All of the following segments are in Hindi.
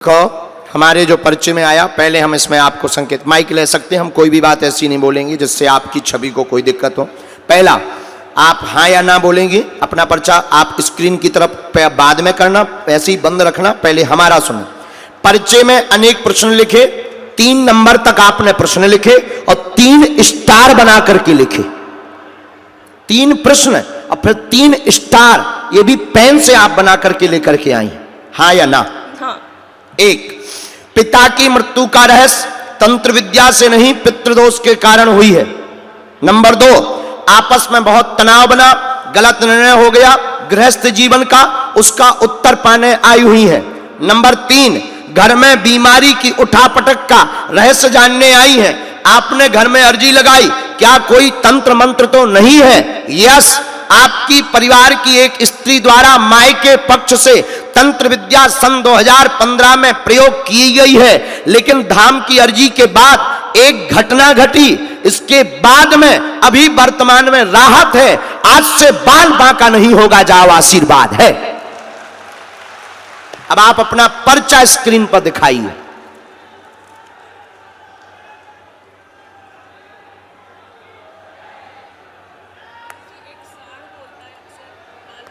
को हमारे जो परिचय में आया, पहले हम इसमें आपको संकेत, माइक ले सकते हैं हम, कोई भी बात ऐसी नहीं बोलेंगे जिससे आपकी छवि को कोई दिक्कत हो। पहला, आप हाँ या ना बोलेंगे, अपना पर्चा आप स्क्रीन की तरफ बाद में करना, ऐसे ही बंद रखना, पहले हमारा सुनो। परिचय में अनेक प्रश्न लिखे, 3 नंबर तक आपने प्रश्न लिखे और 3 स्टार बना करके लिखे। 3 प्रश्न और फिर 3 स्टार, ये भी पेन से आप बना करके लेकर के आई, हाँ या ना? हाँ। 1, पिता की मृत्यु का रहस्य तंत्र विद्या से नहीं पितृदोष के कारण हुई है। नंबर 2, आपस में बहुत तनाव बना, गलत निर्णय हो गया गृहस्थ जीवन का, उसका उत्तर पाने आई हुई है। नंबर 3, घर में बीमारी की उठापटक का रहस्य जानने आई है। आपने घर में अर्जी लगाई, क्या कोई तंत्र मंत्र तो नहीं है? यस, आपकी परिवार की एक स्त्री द्वारा मायके पक्ष से तंत्र विद्या सन 2015 में प्रयोग की गई है, लेकिन धाम की अर्जी के बाद एक घटना घटी। इसके बाद में अभी वर्तमान में राहत है, आज से बाल बांका नहीं होगा, जाओ आशीर्वाद है। अब आप अपना पर्चा स्क्रीन पर दिखाइए।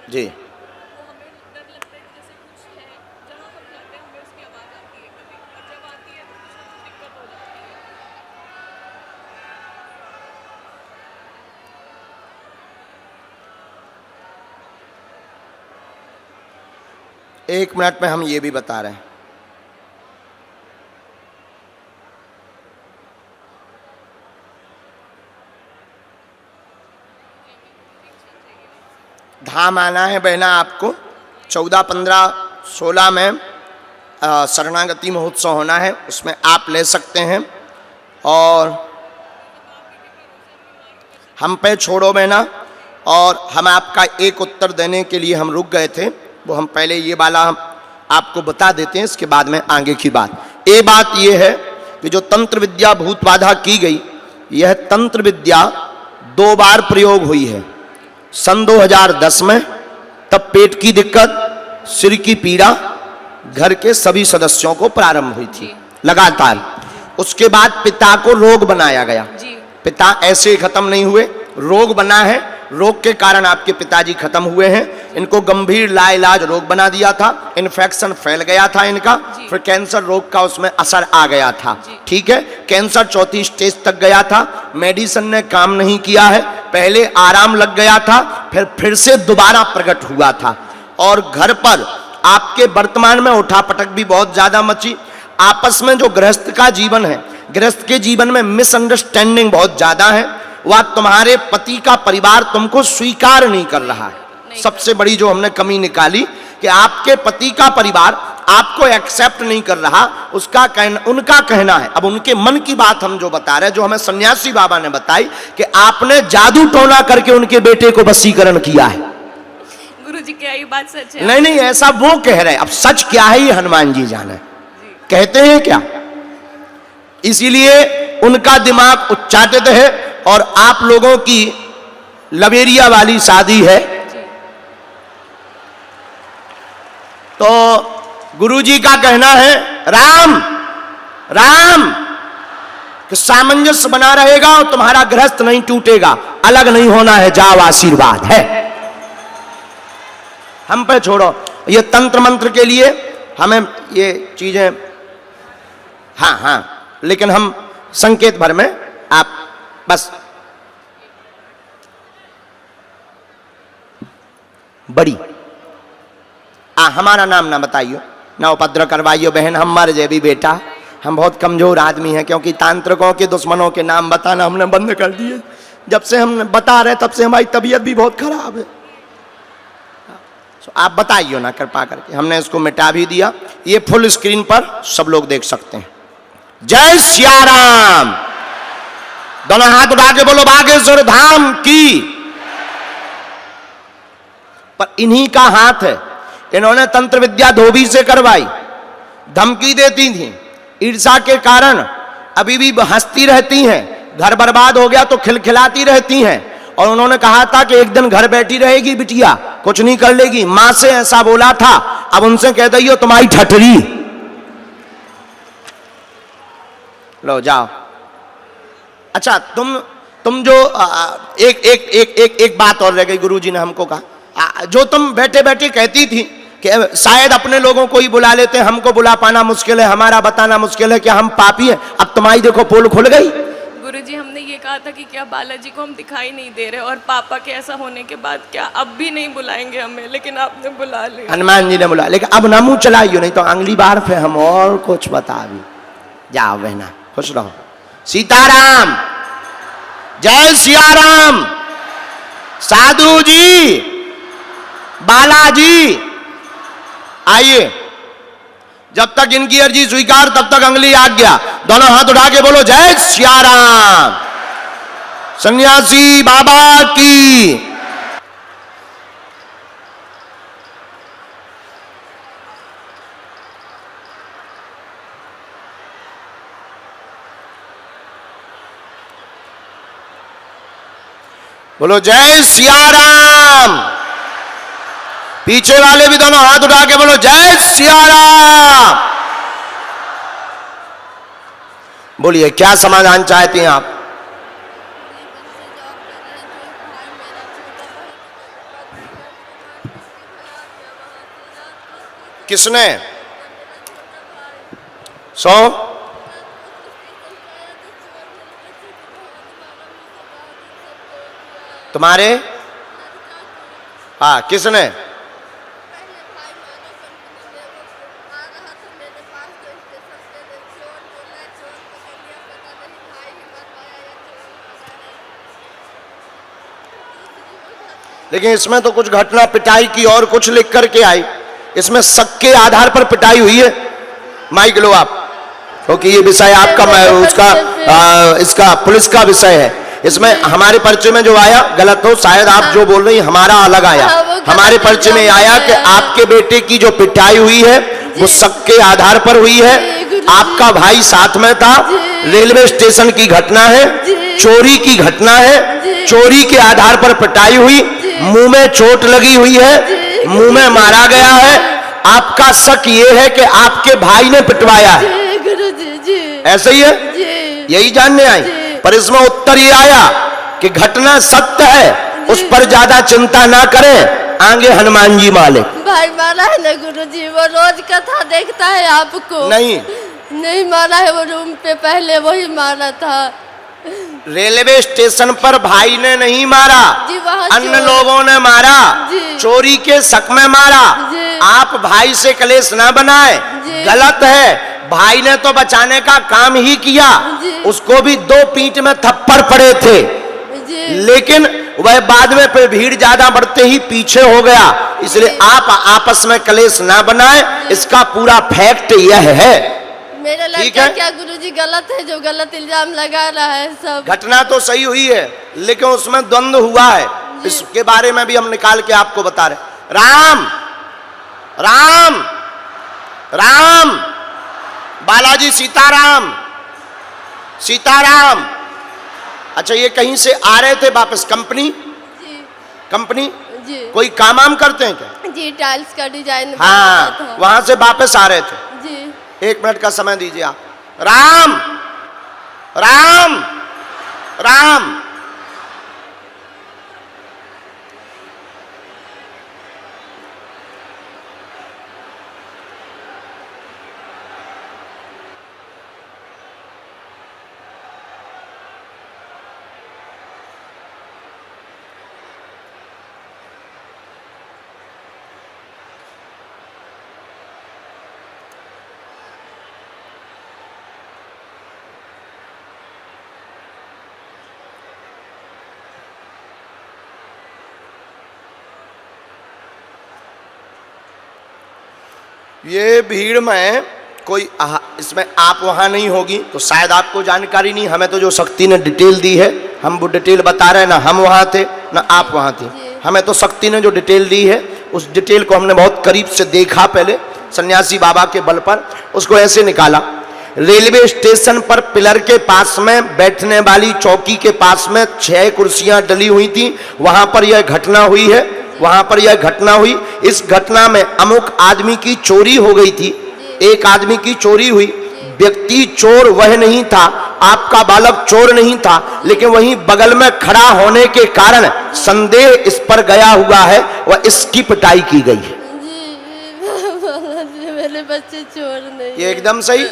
जी, एक मिनट में हम ये भी बता रहे हैं। धाम आना है बहना आपको, 14, 15, 16 में शरणागति महोत्सव होना है, उसमें आप ले सकते हैं। और हम पे छोड़ो बहना, और हम आपका एक उत्तर देने के लिए हम रुक गए थे, वो हम पहले ये वाला हम आपको बता देते हैं, इसके बाद में आगे की बात। ये बात ये है कि जो तंत्र विद्या भूत बाधा की गई, यह तंत्र विद्या 2 बार प्रयोग हुई है। सन 2010 में, तब पेट की दिक्कत, सिर की पीड़ा घर के सभी सदस्यों को प्रारंभ हुई थी लगातार। उसके बाद पिता को रोग बनाया गया। पिता ऐसे खत्म नहीं हुए, रोग बना है, रोग के कारण आपके पिताजी खत्म हुए हैं। इनको गंभीर लाइलाज रोग बना दिया था, इन्फेक्शन फैल गया था इनका, फिर कैंसर रोग का उसमें असर आ गया था। ठीक है, कैंसर 4थी स्टेज तक गया था, मेडिसिन ने काम नहीं किया है, पहले आराम लग गया था, फिर से दोबारा प्रकट हुआ था। और घर पर आपके वर्तमान में उठापटक भी बहुत ज्यादा मची। आपस में जो गृहस्थ का जीवन है, गृहस्थ के जीवन में मिसअंडरस्टैंडिंग बहुत ज्यादा है। वह तुम्हारे पति का परिवार तुमको स्वीकार नहीं कर रहा है। सबसे बड़ी जो हमने कमी निकाली कि आपके पति का परिवार आपको एक्सेप्ट नहीं कर रहा, उनका कहना है। अब उनके मन की बात हम जो बता रहे हैं, जो हमें सन्यासी बाबा ने बताई कि आपने जादू टोना करके उनके बेटे को वशीकरण किया है। गुरुजी, क्या ये बात सच है? नहीं, ऐसा वो कह रहे हैं, अब सच क्या है ये हनुमान जी जाने, कहते हैं क्या। इसीलिए उनका दिमाग उच्चाटित है और आप लोगों की लवेरिया वाली शादी है। तो गुरुजी का कहना है राम राम कि सामंजस्य बना रहेगा और तुम्हारा गृहस्थ नहीं टूटेगा, अलग नहीं होना है, जाओ आशीर्वाद है। हम पे छोड़ो, ये तंत्र मंत्र के लिए हमें ये चीजें, हाँ, लेकिन हम संकेत भर में आप बस बड़ी हमारा नाम ना बताइयो, ना उपद्रव करवाइयो बहन, हम मर जाए भी बेटा, हम बहुत कमजोर आदमी हैं, क्योंकि तांत्रिकों के दुश्मनों के नाम बताना हमने बंद कर दिए। जब से हम बता रहे तब से हमारी तबीयत भी बहुत खराब है। आप बताइयो ना कृपा करके, हमने इसको मिटा भी दिया। ये फुल स्क्रीन पर सब लोग देख सकते हैं। जय सिया राम, दोनों हाथ उठा के बोलो बागेश्वर धाम की। पर इन्हीं का हाथ है, इन्होंने तंत्र विद्या धोबी से करवाई, धमकी देती थी, ईर्षा के कारण अभी भी हंसती रहती हैं, घर बर्बाद हो गया तो खिलखिलाती रहती हैं। और उन्होंने कहा था कि एक दिन घर बैठी रहेगी बिटिया, कुछ नहीं कर लेगी, मां से ऐसा बोला था। अब उनसे कह दइयो तुम्हारी ठठरी, लो जाओ। अच्छा तुम जो एक बात और रह गई, गुरुजी ने हमको कहा, जो तुम बैठे बैठे कहती थी कि शायद अपने लोगों को ही बुला लेते हैं, हमको बुला पाना मुश्किल है, हमारा बताना मुश्किल है, क्या हम पापी हैं? अब तुम्हारी देखो पोल खुल गई। गुरुजी हमने ये कहा था कि क्या बालाजी को हम दिखाई नहीं दे रहे, और पापा के ऐसा होने के बाद क्या अब भी नहीं बुलाएंगे हमें, लेकिन आपने बुला लिया। हनुमान जी ने बुला, लेकिन अब ना मुंह चलाइयो, नहीं तो अगली बार फिर हम और कुछ बता भी। जाओ बहना, खुश रहो। सीताराम, जय सियाराम। साधु जी, बालाजी आइए। जब तक इनकी अर्जी स्वीकार तब तक अंगली आज्ञा। दोनों हाथ उठा के बोलो जय सियाराम। सन्यासी बाबा की। बोलो जय सियाराम। पीछे वाले भी दोनों हाथ उठा के बोलो जय सियाराम। बोलिए क्या समाधान चाहती हैं आप? किसने? तुम्हारे? हाँ, किसने? लेकिन इसमें तो कुछ घटना पिटाई की और कुछ लिख करके आई। इसमें शक के आधार पर पिटाई हुई है। माइक लो आप, क्योंकि ये विषय आपका उसका इसका पुलिस का विषय है। इसमें हमारे पर्चे में जो आया गलत हो, शायद आप जो बोल रही हैं हमारा अलग आया। हमारे पर्चे में आया कि आपके बेटे की जो पिटाई हुई है वो शक के आधार पर हुई है। आपका भाई साथ में था, रेलवे स्टेशन की घटना है, चोरी की घटना है, चोरी के आधार पर पिटाई हुई, मुंह में चोट लगी हुई है, मुंह में मारा गया है। आपका शक ये है कि आपके भाई ने पिटवाया है। ऐसे ही है, यही जानने आए। पर इसमें उत्तर ये आया कि घटना सत्य है, उस पर ज्यादा चिंता ना करें, आगे हनुमान जी मालिक। भाई मारा है ना गुरुजी, वो रोज कथा देखता है आपको। नहीं मारा है, वो रूम पे पहले वही मारा था। रेलवे स्टेशन पर भाई ने नहीं मारा, अन्य लोगों ने मारा, चोरी के शक में मारा। आप भाई से कलेश ना बनाए, गलत है। भाई ने तो बचाने का काम ही किया, उसको भी 2 पीठ में थप्पड़ पड़े थे, लेकिन वह बाद में फिर भीड़ ज्यादा बढ़ते ही पीछे हो गया। इसलिए आप आपस में कलेश ना बनाए, इसका पूरा फैक्ट यह है। मेरा लड़का क्या गुरुजी गलत है जो गलत इल्जाम लगा रहा है? सब घटना तो सही हुई है, लेकिन उसमें द्वंद्व हुआ है, इसके बारे में भी हम निकाल के आपको बता रहे। राम राम राम, बालाजी सीताराम सीताराम। अच्छा, ये कहीं से आ रहे थे वापस? कंपनी जी कोई काम आम करते हैं क्या? जी, टाइल्स का डिजाइन। हाँ, वहां से वापस आ रहे थे जी। 1 मिनट का समय दीजिए आप। राम राम राम। ये भीड़ में कोई इसमें आप वहाँ नहीं होगी तो शायद आपको जानकारी नहीं। हमें तो जो शक्ति ने डिटेल दी है, हम वो डिटेल बता रहे हैं। ना हम वहाँ थे ना आप वहाँ थे, हमें तो शक्ति ने जो डिटेल दी है उस डिटेल को हमने बहुत करीब से देखा। पहले सन्यासी बाबा के बल पर उसको ऐसे निकाला। रेलवे स्टेशन पर पिलर के पास में बैठने वाली चौकी के पास में 6 कुर्सियां डली हुई थी, वहां पर यह घटना हुई है। वहां पर यह घटना हुई। इस घटना में अमुक आदमी की चोरी हो गई थी, एक आदमी की चोरी हुई। व्यक्ति चोर वह नहीं था, आपका बालक चोर नहीं था, लेकिन वहीं बगल में खड़ा होने के कारण संदेह इस पर गया हुआ है, वह इसकी पिटाई की गई है। जी मेरे बच्चे चोर नहीं। ये एकदम सही,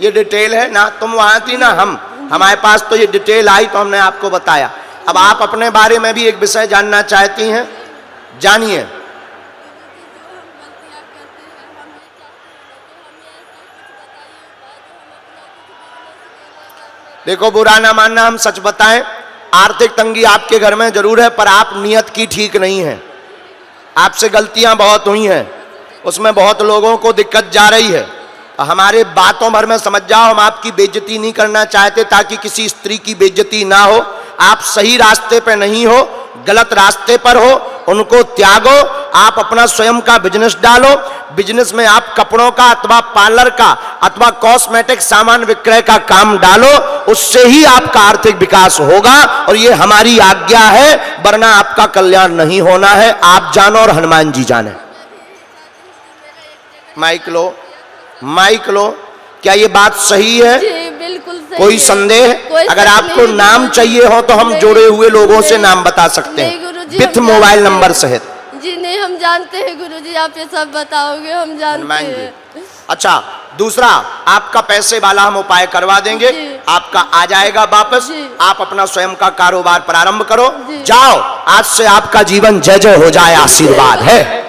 ये डिटेल है ना, तुम वहां थी ना हम, हमारे पास तो ये डिटेल आई तो हमने आपको बताया। अब आप अपने बारे में भी एक विषय जानना चाहती हैं, जानिए। देखो बुरा ना मानना, हम सच बताएं, आर्थिक तंगी आपके घर में जरूर है, पर आप नियत की ठीक नहीं है। आपसे गलतियां बहुत हुई हैं, उसमें बहुत लोगों को दिक्कत जा रही है। हमारे बातों भर में समझ जाओ, हम आपकी बेइज्जती नहीं करना चाहते ताकि किसी स्त्री की बेइज्जती ना हो। आप सही रास्ते पे नहीं हो, गलत रास्ते पर हो, उनको त्यागो। आप अपना स्वयं का बिजनेस डालो, बिजनेस में आप कपड़ों का अथवा पार्लर का अथवा कॉस्मेटिक सामान विक्रय का काम डालो, उससे ही आपका आर्थिक विकास होगा और ये हमारी आज्ञा है, वरना आपका कल्याण नहीं होना है। आप जानो और हनुमान जी जाने। माइक लो, माइक लो। क्या ये बात सही है? जी बिल्कुल सही। कोई संदेह? अगर आपको नाम चाहिए हो तो हम जोड़े हुए लोगों से नाम बता सकते हैं विथ मोबाइल नंबर सहित। जी नहीं, हम जानते हैं गुरुजी, आप ये सब बताओगे, हम जानते हैं। अच्छा, दूसरा, आपका पैसे वाला हम उपाय करवा देंगे, आपका आ जाएगा वापस। आप अपना स्वयं का कारोबार प्रारंभ करो, जाओ। आज से आपका जीवन जय जय हो जाए, आशीर्वाद है।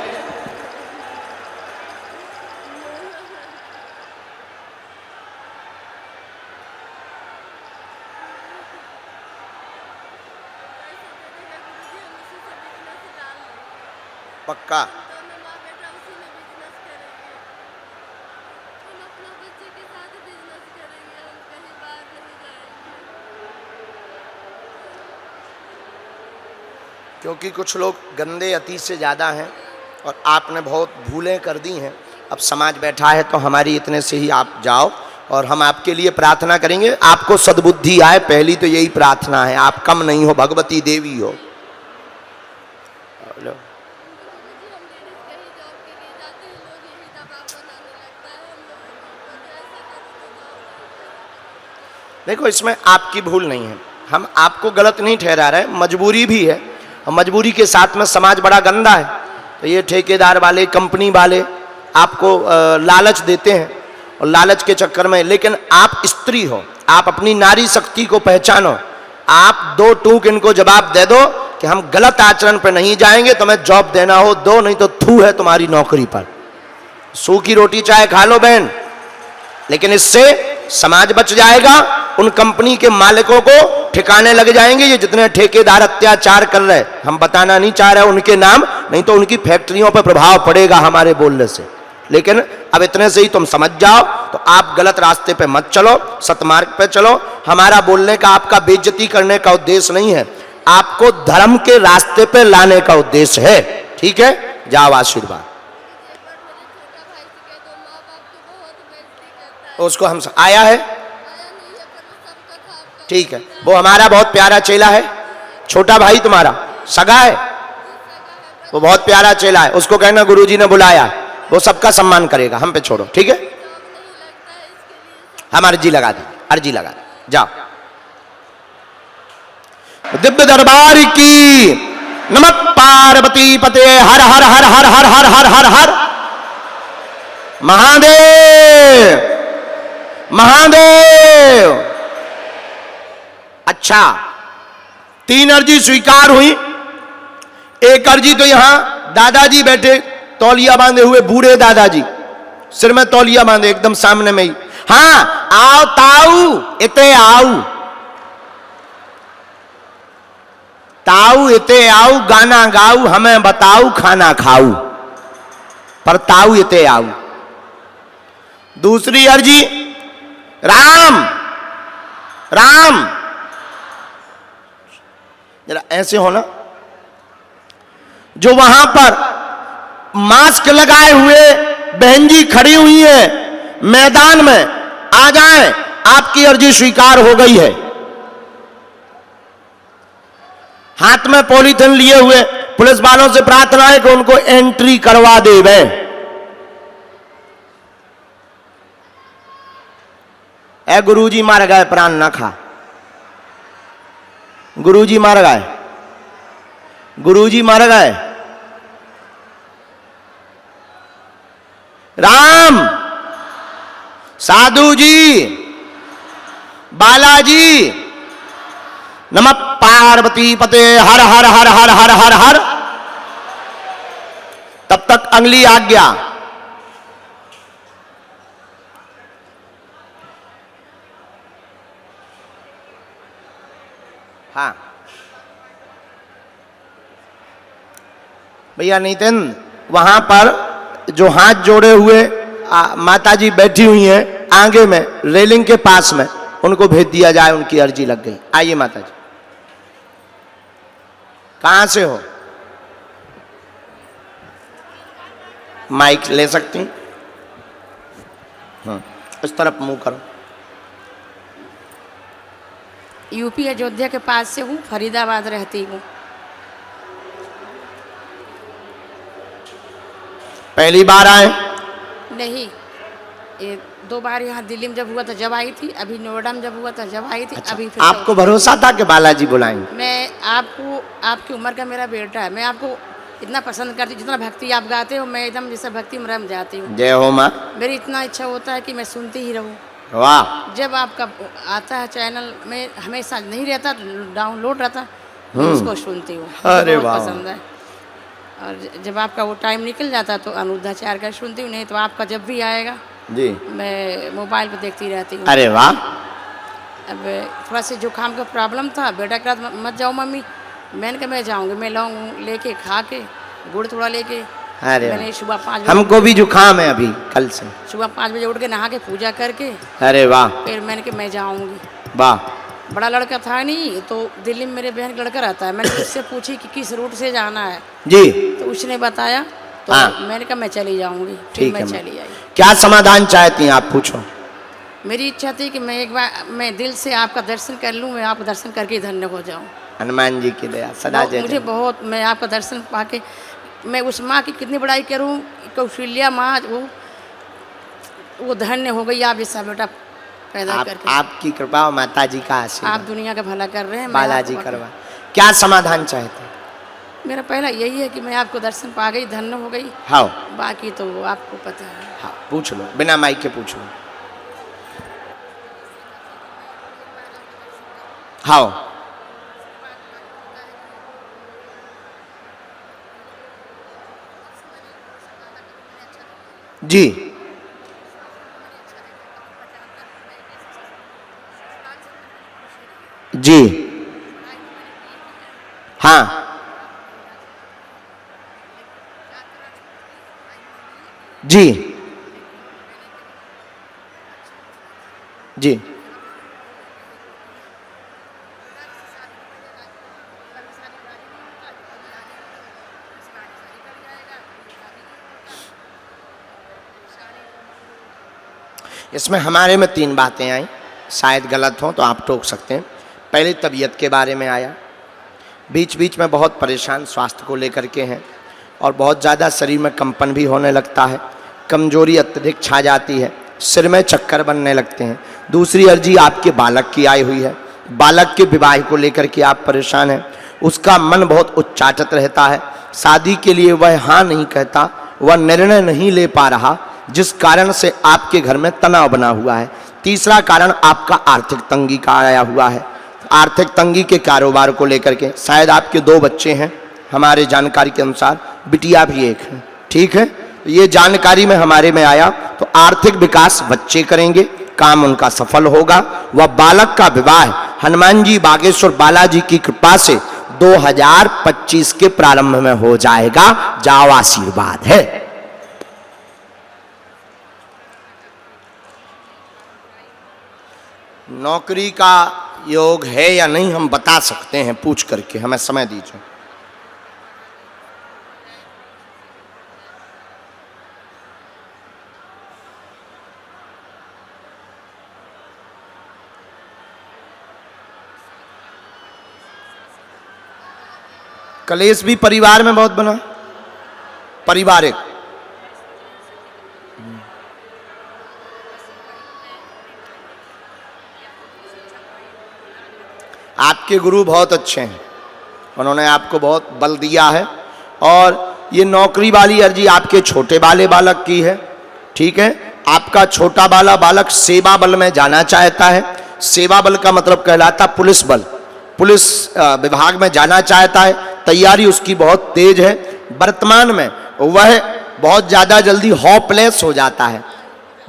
पक्का क्योंकि कुछ लोग गंदे अति से ज़्यादा हैं और आपने बहुत भूलें कर दी हैं। अब समाज बैठा है तो हमारी इतने से ही आप जाओ और हम आपके लिए प्रार्थना करेंगे, आपको सद्बुद्धि आए। पहली तो यही प्रार्थना है, आप कम नहीं हो, भगवती देवी हो। देखो, इसमें आपकी भूल नहीं है, हम आपको गलत नहीं ठहरा रहे, मजबूरी भी है और मजबूरी के साथ में समाज बड़ा गंदा है। तो ये ठेकेदार वाले, कंपनी वाले आपको लालच देते हैं और लालच के चक्कर में, लेकिन आप स्त्री हो, आप अपनी नारी शक्ति को पहचानो। आप दो टूक इनको जवाब दे दो कि हम गलत आचरण पर नहीं जाएंगे, तुम्हें जॉब देना हो दो, नहीं तो थू है तुम्हारी नौकरी पर। सूखी रोटी चाहे खा लो बहन, लेकिन इससे समाज बच जाएगा। उन कंपनी के मालिकों को ठिकाने लग जाएंगे, ये जितने ठेकेदार अत्याचार कर रहे, हम बताना नहीं चाह रहे उनके नाम, नहीं तो उनकी फैक्ट्रियों पर प्रभाव पड़ेगा हमारे बोलने से। लेकिन अब इतने से ही तुम समझ जाओ, तो आप गलत रास्ते पे मत चलो, सतमार्ग पे चलो। हमारा बोलने का, आपका बेइज्जती करने का उद्देश्य नहीं है, आपको धर्म के रास्ते पे लाने का उद्देश्य है। ठीक है, जाओ, आशीर्वाद। उसको हम आया है, ठीक है, वो हमारा बहुत प्यारा चेला है, छोटा भाई तुम्हारा सगा है, वो बहुत प्यारा चेला है, उसको कहना गुरुजी ने बुलाया, वो सबका सम्मान करेगा, हम पे छोड़ो। ठीक है, हम अर्जी लगा दें, अर्जी लगा दें, जाओ। दिव्य दरबार की नमक पार्वती पते हर हर हर हर हर हर हर हर हर महादेव महादेव। अच्छा, 3 अर्जी स्वीकार हुई। एक अर्जी तो यहां दादाजी बैठे, तौलिया बांधे हुए, बूढ़े दादाजी, सिर में तौलिया बांधे, एकदम सामने में ही। हाँ, आओ ताऊ, इते आओ, ताऊ इते आओ, गाना गाऊ, हमें बताऊ, खाना खाऊ, पर ताऊ इते आओ। दूसरी अर्जी, राम राम, जरा ऐसे होना, जो वहां पर मास्क लगाए हुए बहन जी खड़ी हुई है मैदान में, आ जाएं, आपकी अर्जी स्वीकार हो गई है। हाथ में पॉलीथिन लिए हुए पुलिस वालों से प्रार्थना है कि उनको एंट्री करवा देवे। ए गुरुजी मर गए, प्राण ना खा। गुरुजी मर गए, गुरुजी मर गए। राम, साधु जी, बालाजी, नमः पार्वती पते, हर हर हर हर हर हर हर। तब तक अगली आज्ञा। हाँ भैया नितिन, वहां पर जो हाथ जोड़े हुए माताजी बैठी हुई हैं आगे में रेलिंग के पास में, उनको भेज दिया जाए, उनकी अर्जी लग गई। आइए माताजी। कहां से हो? माइक ले सकती? इस तरफ मुंह करो। यूपी अयोध्या के पास से हूँ, फरीदाबाद रहती हूँ। पहली बार आए? नहीं, ये 2 बार यहाँ दिल्ली में जब हुआ था जब आई थी, अभी नोएडा में जब हुआ था जब आई थी। अच्छा, अभी फिर आपको भरोसा था कि बालाजी बुलाएंगे? मैं आपको, आपकी उम्र का मेरा बेटा है, मैं आपको इतना पसंद करती हूँ, जितना भक्ति आप गाते हो मैं एकदम जैसे भक्ति में रम जाती हूँ। जय हो माँ। मेरी इतना इच्छा होता है कि मैं सुनती ही रहूँ। वाह। जब आपका आता है चैनल में, हमेशा नहीं रहता, डाउनलोड रहता, मैं उसको सुनती हूँ। अरे बहुत वाह। पसंद है। और जब आपका वो टाइम निकल जाता तो अनुद्धाचार का सुनती हूँ, नहीं तो आपका जब भी आएगा जी मैं मोबाइल पे देखती रहती हूँ। अरे वाह। अब थोड़ा सा जुकाम का प्रॉब्लम था, बेटा कह रहा मत जाओ मम्मी, मैंने कहा मैं जाऊँगी, मैं लौंग लेके खा के गुड़ थोड़ा लेके। अरे मैंने सुबह 5 बजे, हमको भी जुकाम है अभी कल से। सुबह 5 बजे उठ के नहा के पूजा करके अरे वाह। फिर मैंने कहा मैं जाऊँगी। वाह। बड़ा लड़का था नहीं, तो दिल्ली में मेरे बहन का लड़का रहता है, मैंने उससे पूछी कि किस रूट से जाना है जी, तो उसने बताया, तो हाँ। मैंने कहा मैं चली जाऊँगी। फिर ठीक मैं है। चली आई। क्या समाधान चाहती हैं आप? पूछो। मेरी इच्छा थी कि मैं एक बार मैं दिल से आपका दर्शन कर लूँ, मैं आपका दर्शन करके धन्य हो जाऊँ। हनुमान जी की दया सदा जय। मुझे बहुत, मैं आपका दर्शन पाके मैं उस माँ की कितनी बड़ाई करूँ, कौशल्या माँ वो धन्य हो गई, आप जैसा बेटा पैदा करके। आपकी कृपा और माता जी का आप आशीर्वाद दुनिया का भला कर रहे हैं। बालाजी करवा। क्या समाधान चाहते हैं? मेरा पहला यही है कि मैं आपको दर्शन पा गई, धन्य हो गई। हाँ बाकी तो आपको पता है। हाँ, पूछ लो, बिना माइक के पूछ लो। हाँ जी जी हाँ जी जी इसमें हमारे में 3 बातें आई, शायद गलत हो तो आप टोक सकते हैं। पहले तबीयत के बारे में आया, बीच बीच में बहुत परेशान स्वास्थ्य को लेकर के हैं और बहुत ज़्यादा शरीर में कंपन भी होने लगता है, कमजोरी अत्यधिक छा जाती है, सिर में चक्कर बनने लगते हैं। दूसरी अर्जी आपके बालक की आई हुई है, बालक के विवाह को लेकर के आप परेशान हैं, उसका मन बहुत उच्चाटित रहता है, शादी के लिए वह हाँ नहीं कहता, वह निर्णय नहीं ले पा रहा, जिस कारण से आपके घर में तनाव बना हुआ है। तीसरा कारण आपका आर्थिक तंगी का आया हुआ है, आर्थिक तंगी के कारोबार को लेकर के। शायद आपके 2 बच्चे हैं हमारे जानकारी के अनुसार, बिटिया भी एक है, ठीक है। तो ये जानकारी में हमारे में आया, तो आर्थिक विकास बच्चे करेंगे, काम उनका सफल होगा। वह बालक का विवाह हनुमान जी बागेश्वर बालाजी की कृपा से 2025 के प्रारंभ में हो जाएगा। जाओ, आशीर्वाद है। नौकरी का योग है या नहीं हम बता सकते हैं पूछ करके, हमें समय दीजिए। कलेश भी परिवार में बहुत बना, पारिवारिक। आपके गुरु बहुत अच्छे हैं, उन्होंने आपको बहुत बल दिया है। और ये नौकरी वाली अर्जी आपके छोटे वाले बालक की है, ठीक है। आपका छोटा वाला बालक सेवा बल में जाना चाहता है। सेवा बल का मतलब कहलाता पुलिस बल, पुलिस विभाग में जाना चाहता है। तैयारी उसकी बहुत तेज है। वर्तमान में वह बहुत ज़्यादा जल्दी होपलेस हो जाता है,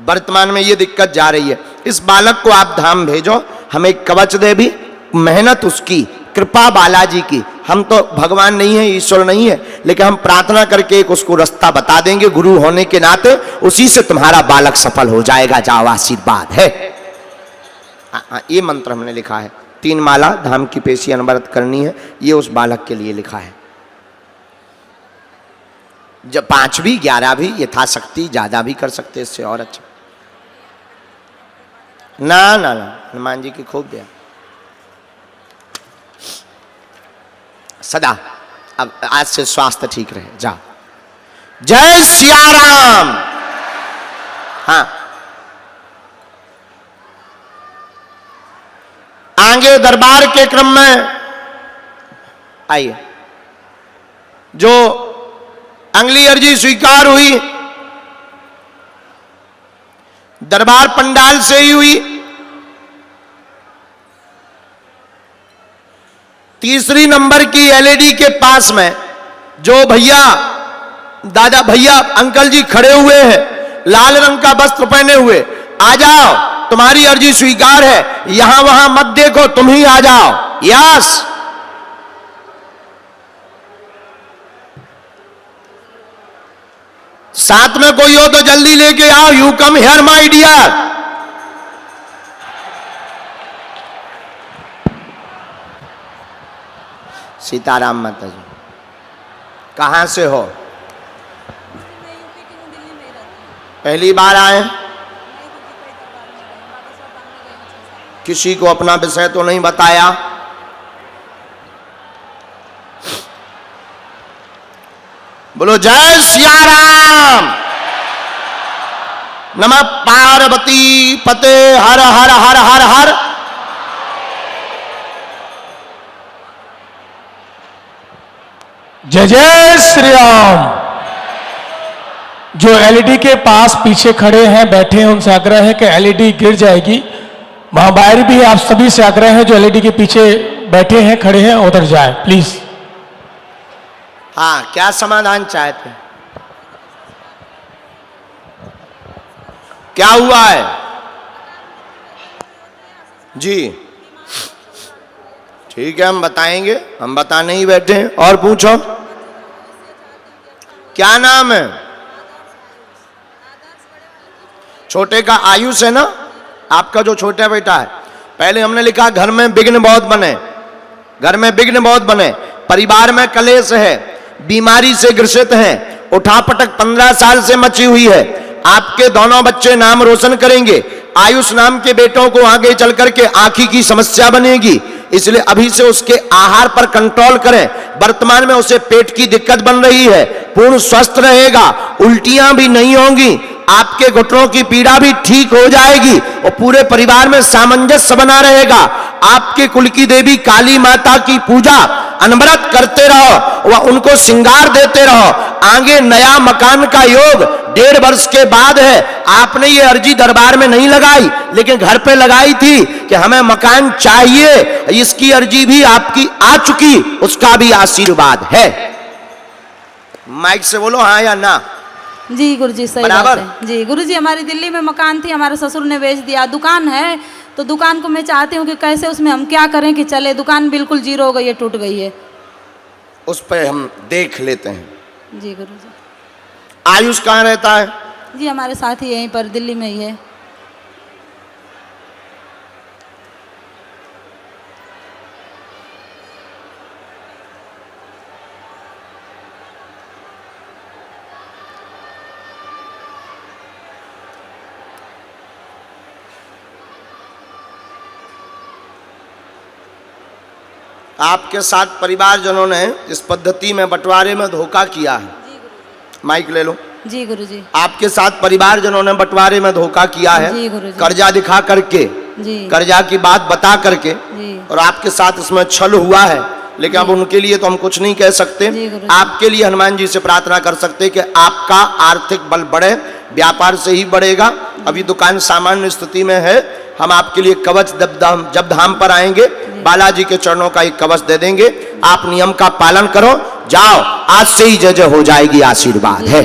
वर्तमान में ये दिक्कत जा रही है। इस बालक को आप धाम भेजो, हमें कवच दे भी, मेहनत उसकी, कृपा बालाजी की। हम तो भगवान नहीं है, ईश्वर नहीं है, लेकिन हम प्रार्थना करके एक उसको रास्ता बता देंगे गुरु होने के नाते, उसी से तुम्हारा बालक सफल हो जाएगा। जाओ, आशीर्वाद है। ये मंत्र हमने लिखा है। 3 माला धाम की पेशी अनवरत करनी है, ये उस बालक के लिए लिखा है। जब 5 भी 11 भी यथाशक्ति, ज्यादा भी कर सकते, इससे और अच्छा। ना ना ना, हनुमान जी की खूब दया सदा। अब आज से स्वास्थ्य ठीक रहे, जाओ। जय सिया राम। हाँ, आगे दरबार के क्रम में आइए। जो अगली अर्जी स्वीकार हुई दरबार पंडाल से ही हुई। तीसरी नंबर की एलईडी के पास में जो भैया, दादा भैया, अंकल जी खड़े हुए हैं, लाल रंग का वस्त्र पहने हुए, आ जाओ, तुम्हारी अर्जी स्वीकार है। यहां वहां मत देखो, तुम ही आ जाओ। यस, साथ में कोई हो तो जल्दी लेके आओ। You come here my dear. Sitaram माता जी, कहां से हो? पहली बार आए? किसी को अपना विषय तो नहीं बताया? बोलो जय सिया राम। नमः पार्वती पते हर हर हर हर हर। जय जय श्री राम। जो एलईडी के पास पीछे खड़े हैं, बैठे हैं, उनसे आग्रह है कि एलईडी गिर जाएगी। वहां बाहर भी आप सभी से आग्रह है, जो एलईडी के पीछे बैठे हैं, खड़े हैं, उधर जाए प्लीज। हाँ, क्या समाधान चाहते हैं? क्या हुआ है जी? ठीक है, हम बताएंगे, हम बताने ही बैठे हैं। और पूछो, क्या नाम है? छोटे का आयुष है ना, आपका जो छोटा बेटा है। पहले हमने लिखा घर में विघ्न बहुत बने, घर में विघ्न बहुत बने, परिवार में कलेश है, बीमारी से ग्रसित हैं, उठापटक 15 साल से मची हुई है। आपके दोनों बच्चे नाम रोशन करेंगे। आयुष नाम के बेटों को आगे चल करके आंखी की समस्या बनेगी, इसलिए अभी से उसके आहार पर कंट्रोल करें। वर्तमान में उसे पेट की दिक्कत बन रही है, पूर्ण स्वस्थ रहेगा, उल्टियां भी नहीं होंगी, आपके घुटनों की पीड़ा भी ठीक हो जाएगी और पूरे परिवार में सामंजस्य बना रहेगा। आपके कुल की देवी काली माता की पूजा अनवरत करते रहो व उनको श्रृंगार देते रहो। आगे नया मकान का योग 1.5 वर्ष के बाद है। आपने ये अर्जी दरबार में नहीं लगाई, लेकिन घर पे लगाई थी कि हमें मकान चाहिए। इसकी अर्जी भी आपकी आ चुकी, उसका भी आशीर्वाद है। माइक से बोलो हाँ या ना। जी गुरुजी, सही बात है जी। गुरुजी, हमारी दिल्ली में मकान थी, हमारे ससुर ने बेच दिया। दुकान है, तो दुकान को मैं चाहती हूँ कि कैसे उसमें हम क्या करें कि चले। दुकान बिल्कुल जीरो हो गई है, टूट गई है। उस पर हम देख लेते हैं। जी गुरुजी। आयुष कहाँ रहता है? जी हमारे साथ ही यहीं पर दिल्ली में ही है। आपके साथ परिवारजनों ने इस पद्धति में बंटवारे में धोखा किया है। माइक ले लो। जी गुरुजी। आपके साथ परिवारजनों ने बंटवारे में धोखा किया है, जी गुरुजी। कर्जा दिखा करके जी। कर्जा की बात बता करके, जी। और आपके साथ इसमें छल हुआ है, लेकिन अब उनके लिए तो हम कुछ नहीं कह सकते। जी गुरुजी। आपके लिए हनुमान जी से प्रार्थना कर सकते हैं कि आपका आर्थिक बल बढ़े, व्यापार से ही बढ़ेगा। अभी दुकान सामान्य स्थिति में है, हम आपके लिए कवच जब धाम पर आएंगे बालाजी के चरणों का एक कवच दे देंगे, आप नियम का पालन करो, जाओ, आज से ही जय जय हो जाएगी, आशीर्वाद है।